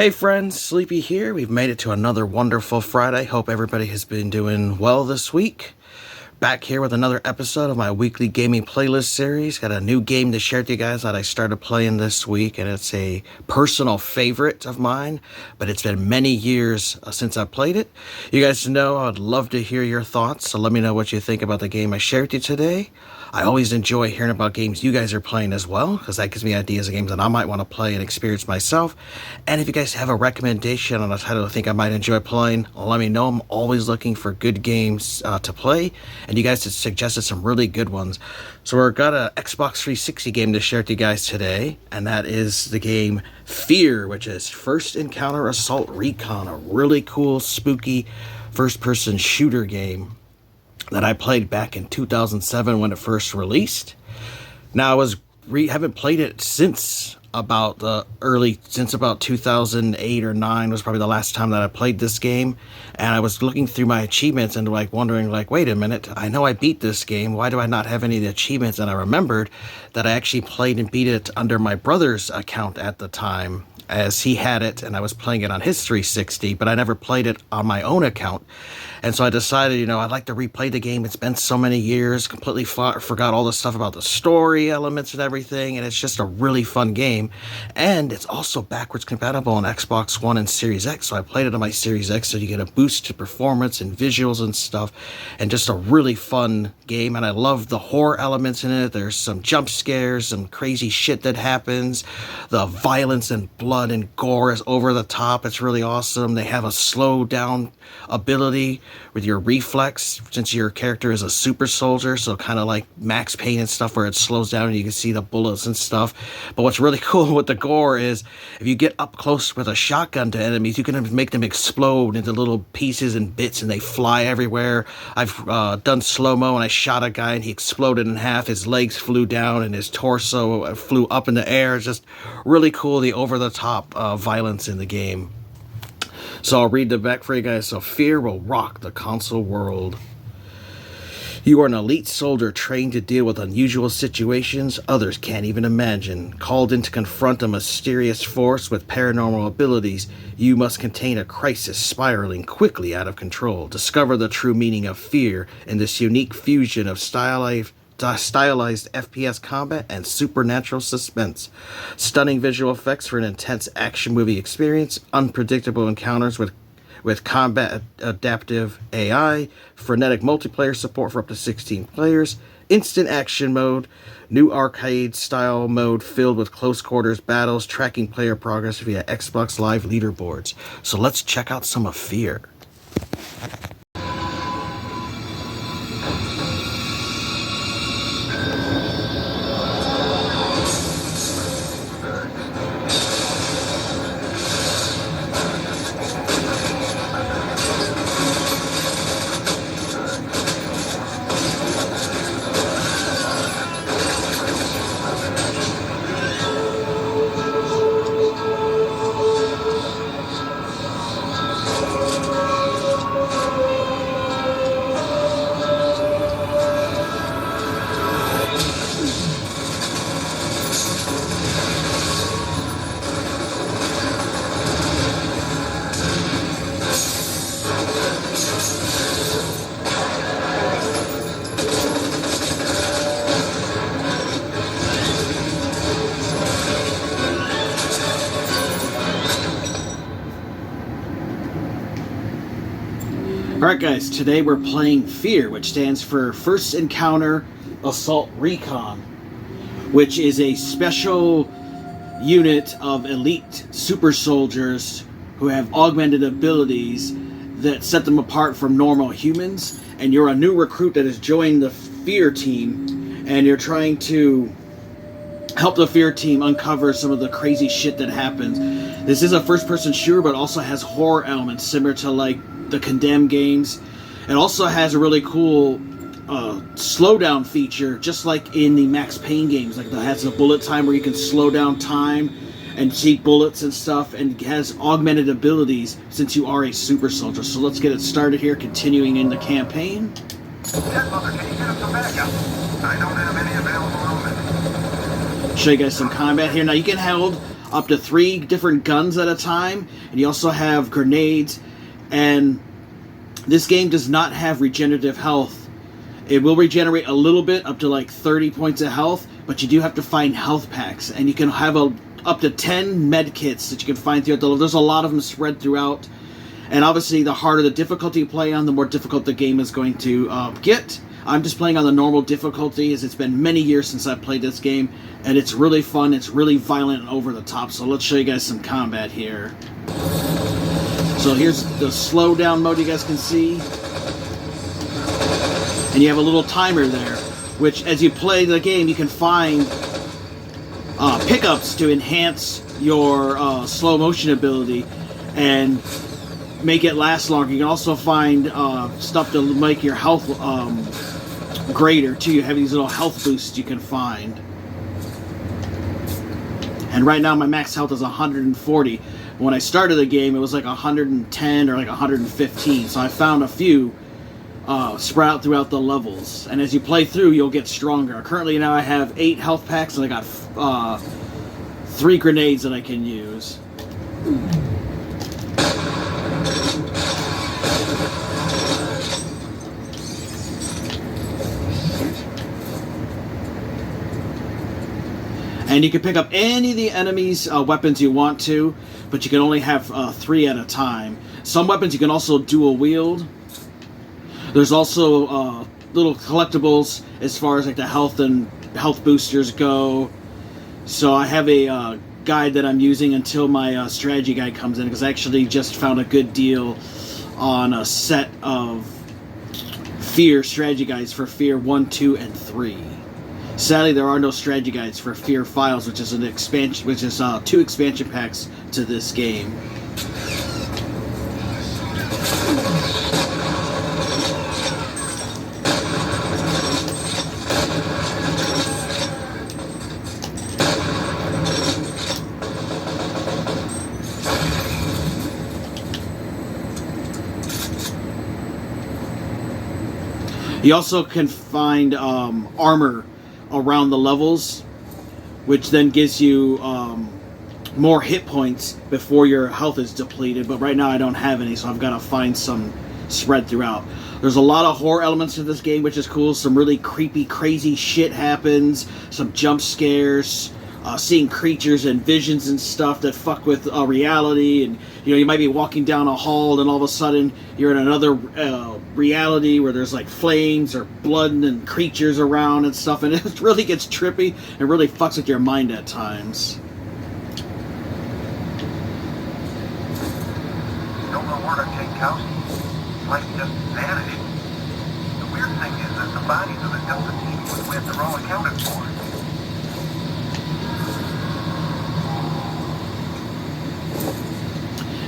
Hey friends, Sleepy here. We've made it to another wonderful Friday. Hope everybody has been doing well this week. Back here with another episode of my weekly gaming playlist series. Got a new game to share with you guys that I started playing this week, and it's a personal favorite of mine, but it's been many years since I played it. You guys know I'd love to hear your thoughts, so let me know what you think about the game I shared with you today. I always enjoy hearing about games you guys are playing as well, because that gives me ideas of games that I might want to play and experience myself. And if you guys have a recommendation on a title you think I might enjoy playing, let me know. I'm always looking for good games to play, and you guys have suggested some really good ones. So we've got an Xbox 360 game to share with you guys today, and that is the game F.E.A.R, which is First Encounter Assault Recon, a really cool, spooky first-person shooter game that I played back in 2007 when it first released. Now haven't played it since about 2008 or 9 was probably the last time that I played this game, and I was looking through my achievements and wondering wait a minute, I know I beat this game, why do I not have any of the achievements? And I remembered that I actually played and beat it under my brother's account at the time, as he had it and I was playing it on his 360, but I never played it on my own account. And so I decided, I'd like to replay the game. It's been so many years, completely forgot all the stuff about the story elements and everything, and it's just a really fun game. And it's also backwards compatible on Xbox One and Series X, so I played it on my Series X, so you get a boost to performance and visuals and stuff, and just a really fun game. And I love the horror elements in it. There's some jump scares, some crazy shit that happens. The violence and blood and gore is over the top. It's really awesome. They have a slow down ability with your reflex, since your character is a super soldier, so kind of like Max Payne and stuff, where it slows down and you can see the bullets and stuff. But what's really cool with the gore is if you get up close with a shotgun to enemies, you can make them explode into little pieces and bits, and they fly everywhere. I've done slow-mo, and I shot a guy and he exploded in half. His legs flew down and his torso flew up in the air. It's just really cool, the over-the-top violence in the game. So I'll read the back for you guys. So F.E.A.R will rock the console world. You are an elite soldier trained to deal with unusual situations others can't even imagine. Called in to confront a mysterious force with paranormal abilities, you must contain a crisis spiraling quickly out of control. Discover the true meaning of fear in this unique fusion of stylized FPS combat and supernatural suspense. Stunning visual effects for an intense action movie experience, unpredictable encounters with combat adaptive AI, frenetic multiplayer support for up to 16 players, instant action mode, new arcade-style mode filled with close quarters battles, tracking player progress via Xbox Live leaderboards. So let's check out some of F.E.A.R. Alright guys, today we're playing F.E.A.R, which stands for First Encounter Assault Recon, which is a special unit of elite super soldiers who have augmented abilities that set them apart from normal humans. And you're a new recruit that has joined the F.E.A.R team, and you're trying to help the F.E.A.R team uncover some of the crazy shit that happens. This is a first-person shooter, but also has horror elements similar to the Condemned games. It also has a really cool slowdown feature, just like in the Max Payne games. It has a bullet time where you can slow down time and see bullets and stuff, and it has augmented abilities since you are a super soldier. So let's get it started here, continuing in the campaign. Yes, Mother, can you get us some backup? I don't have any available elements. Show you guys some combat here. Now you can hold up to 3 different guns at a time, and you also have grenades. And this game does not have regenerative health. It will regenerate a little bit, up to like 30 points of health, but you do have to find health packs, and you can have up to 10 med kits that you can find throughout the level. There's a lot of them spread throughout, and obviously the harder the difficulty you play on, the more difficult the game is going to get. I'm just playing on the normal difficulty, as it's been many years since I played this game, and it's really fun. It's really violent and over the top. So let's show you guys some combat here. So here's the slow down mode you guys can see. And you have a little timer there, which as you play the game, you can find pickups to enhance your slow motion ability and make it last longer. You can also find stuff to make your health greater too. You have these little health boosts you can find. And right now my max health is 140. When I started the game, it was like 110 or like 115. So I found a few spread out throughout the levels. And as you play through, you'll get stronger. Currently now I have 8 health packs, and I got 3 grenades that I can use. And you can pick up any of the enemies' weapons you want to, but you can only have 3 at a time. Some weapons you can also dual wield. There's also little collectibles as far as like the health and health boosters go. So I have a guide that I'm using until my strategy guide comes in, because I actually just found a good deal on a set of F.E.A.R strategy guides for F.E.A.R 1, 2, and 3. Sadly, there are no strategy guides for F.E.A.R Files, which is an expansion, which is 2 expansion packs to this game. You also can find armor around the levels, which then gives you more hit points before your health is depleted. But right now I don't have any, so I've got to find some spread throughout. There's a lot of horror elements to this game, which is cool. Some really creepy, crazy shit happens. Some jump scares. Seeing creatures and visions and stuff that fuck with reality, and you might be walking down a hall and all of a sudden you're in another reality where there's like flames or blood and creatures around and stuff, and it really gets trippy and really fucks with your mind at times. Don't know where to take Kowski. Like just vanished. The weird thing is that the bodies of the Delta team he was with are all accounted for.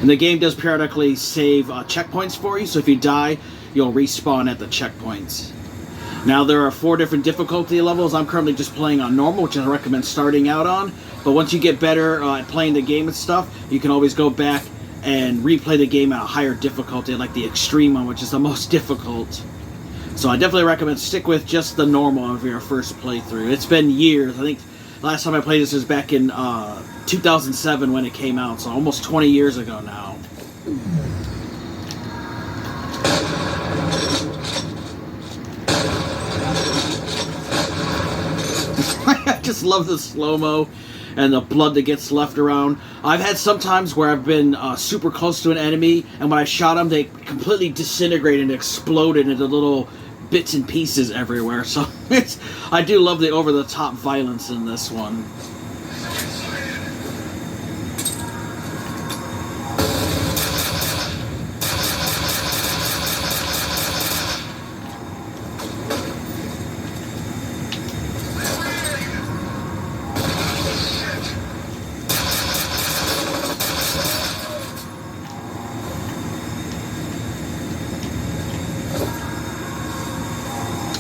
And the game does periodically save checkpoints for you, so if you die, you'll respawn at the checkpoints. Now, there are 4 different difficulty levels. I'm currently just playing on normal, which I recommend starting out on. But once you get better at playing the game and stuff, you can always go back and replay the game at a higher difficulty, like the extreme one, which is the most difficult. So I definitely recommend stick with just the normal of your first playthrough. It's been years. I think last time I played this was back in 2007 when it came out, so almost 20 years ago now. I just love the slow-mo and the blood that gets left around. I've had some times where I've been super close to an enemy, and when I shot them, they completely disintegrated and exploded into little bits and pieces everywhere. So I do love the over-the-top violence in this one.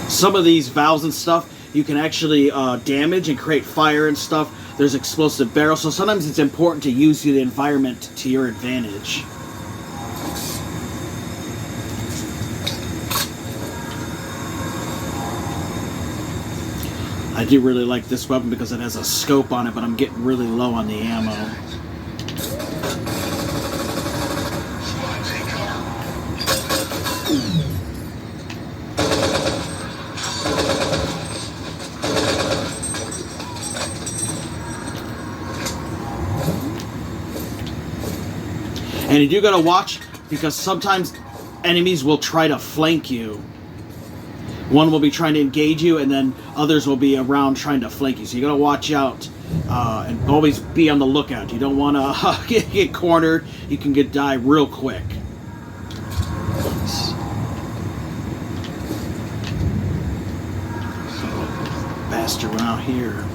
Some of these valves and stuff you can actually damage and create fire and stuff. There's explosive barrels, so sometimes it's important to use the environment to your advantage. I I do really like this weapon because it has a scope on it, but I'm getting really low on the ammo. And you do gotta watch, because sometimes enemies will try to flank you. One will be trying to engage you, and then others will be around trying to flank you. So you gotta watch out and always be on the lookout. You don't want to get cornered. You can die real quick. So, faster around here.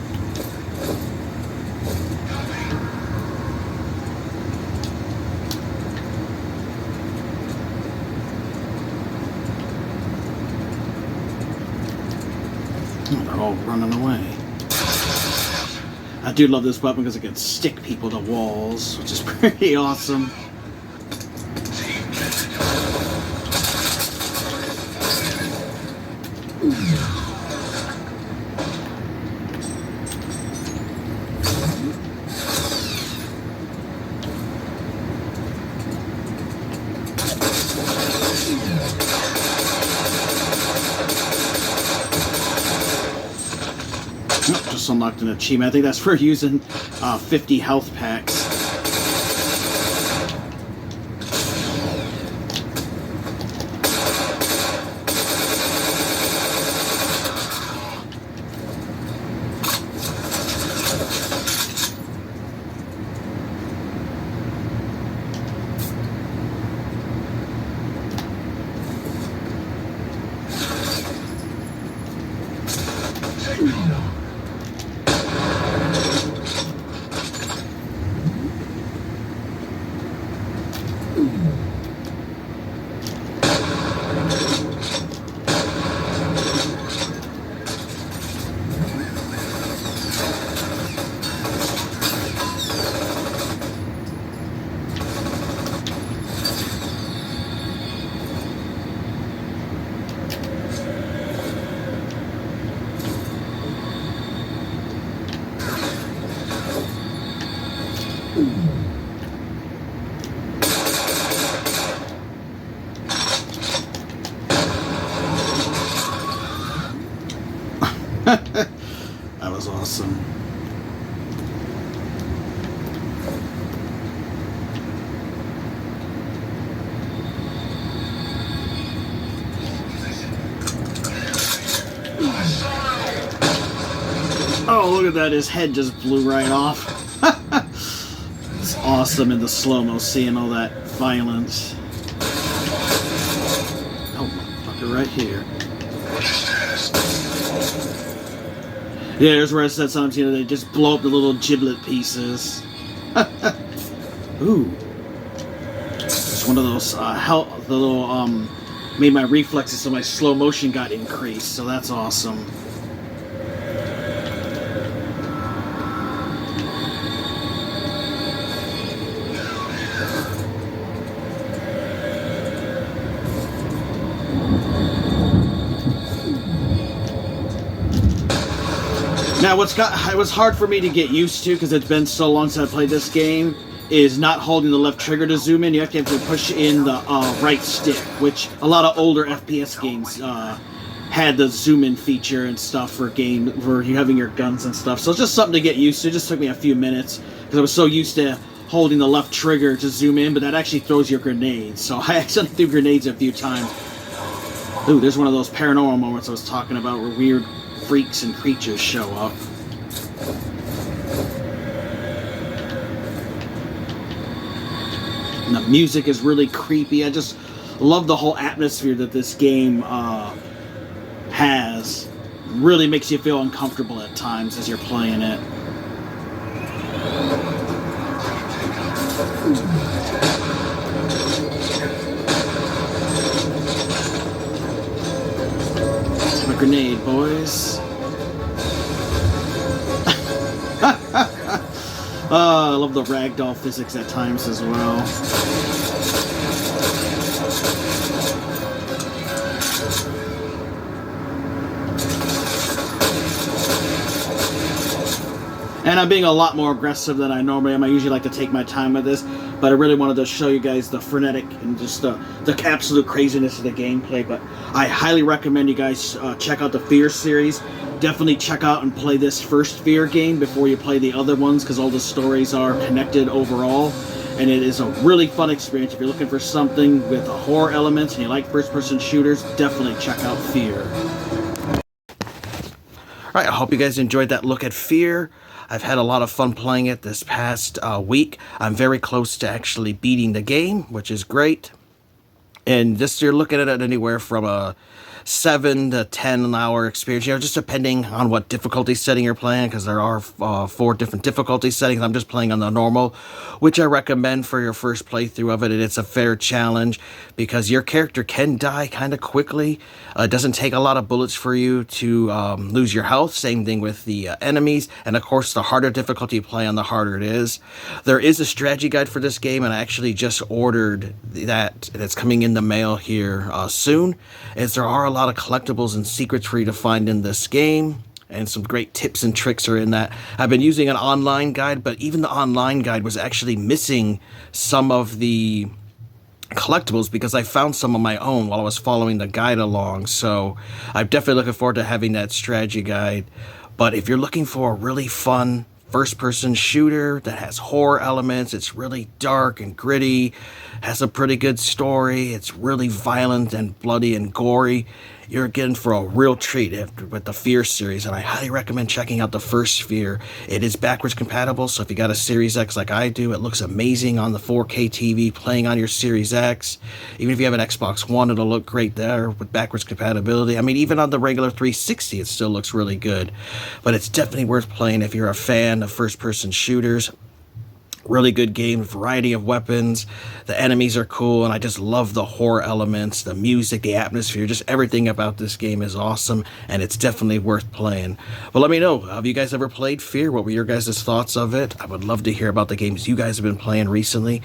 They're all running away. I do love this weapon because it can stick people to walls, which is pretty awesome. Just unlocked an achievement. I think that's for using 50 health packs. That was awesome. Oh, look at that. His head just blew right off. It's awesome in the slow-mo, seeing all that violence. Oh, motherfucker, right here. Yeah, there's where I said sometimes, you know, they just blow up the little giblet pieces. Ooh. It's one of those, made my reflexes so my slow motion got increased, so that's awesome. Now, it was hard for me to get used to because it's been so long since I played this game, is not holding the left trigger to zoom in. You have to push in the right stick, which a lot of older FPS games had the zoom in feature and stuff for you having your guns and stuff. So it's just something to get used to. It just took me a few minutes because I was so used to holding the left trigger to zoom in, but that actually throws your grenades. So I actually threw grenades a few times. Ooh, there's one of those paranormal moments I was talking about where weird freaks and creatures show up. And the music is really creepy. I just love the whole atmosphere that this game has. Really makes you feel uncomfortable at times as you're playing it. A grenade, boys. I love the ragdoll physics at times as well. And I'm being a lot more aggressive than I normally am. I usually like to take my time with this, but I really wanted to show you guys the frenetic and just the absolute craziness of the gameplay. But I highly recommend you guys check out the F.E.A.R series. Definitely check out and play this first F.E.A.R game before you play the other ones, because all the stories are connected overall. And it is a really fun experience. If you're looking for something with a horror elements and you like first-person shooters, definitely check out F.E.A.R. Alright, I hope you guys enjoyed that look at F.E.A.R. I've had a lot of fun playing it this past week. I'm very close to actually beating the game, which is great. And just you're looking at it anywhere from a 7 to 10 hour experience, just depending on what difficulty setting you're playing, because there are 4 different difficulty settings. I'm just playing on the normal, which I recommend for your first playthrough of it. And it's a fair challenge because your character can die kind of quickly. It doesn't take a lot of bullets for you to lose your health. Same thing with the enemies. And of course, the harder difficulty you play on, the harder it is. There is a strategy guide for this game, and I actually just ordered that, and it's coming in the mail here soon, as there are a lot of collectibles and secrets for you to find in this game, and some great tips and tricks are in that. I've been using an online guide, but even the online guide was actually missing some of the collectibles because I found some of my own while I was following the guide along. So I'm definitely looking forward to having that strategy guide. But if you're looking for a really fun first-person shooter that has horror elements, it's really dark and gritty, has a pretty good story, it's really violent and bloody and gory, you're getting for a real treat with the F.E.A.R series, and I highly recommend checking out the first F.E.A.R. It is backwards compatible, so if you got a Series X like I do, it looks amazing on the 4K TV playing on your Series X. Even if you have an Xbox One, it'll look great there with backwards compatibility. I mean, even on the regular 360, it still looks really good. But it's definitely worth playing if you're a fan of first-person shooters. Really good game, variety of weapons, the enemies are cool, and I just love the horror elements, the music, the atmosphere, just everything about this game is awesome, and it's definitely worth playing. But let me know, have you guys ever played F.E.A.R? What were your guys' thoughts of it? I would love to hear about the games you guys have been playing recently.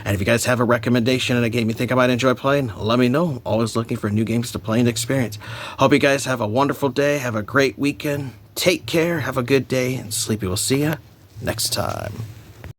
And if you guys have a recommendation in a game you think I might enjoy playing, let me know. Always looking for new games to play and experience. Hope you guys have a wonderful day, have a great weekend, take care, have a good day, and Sleepy will see ya next time.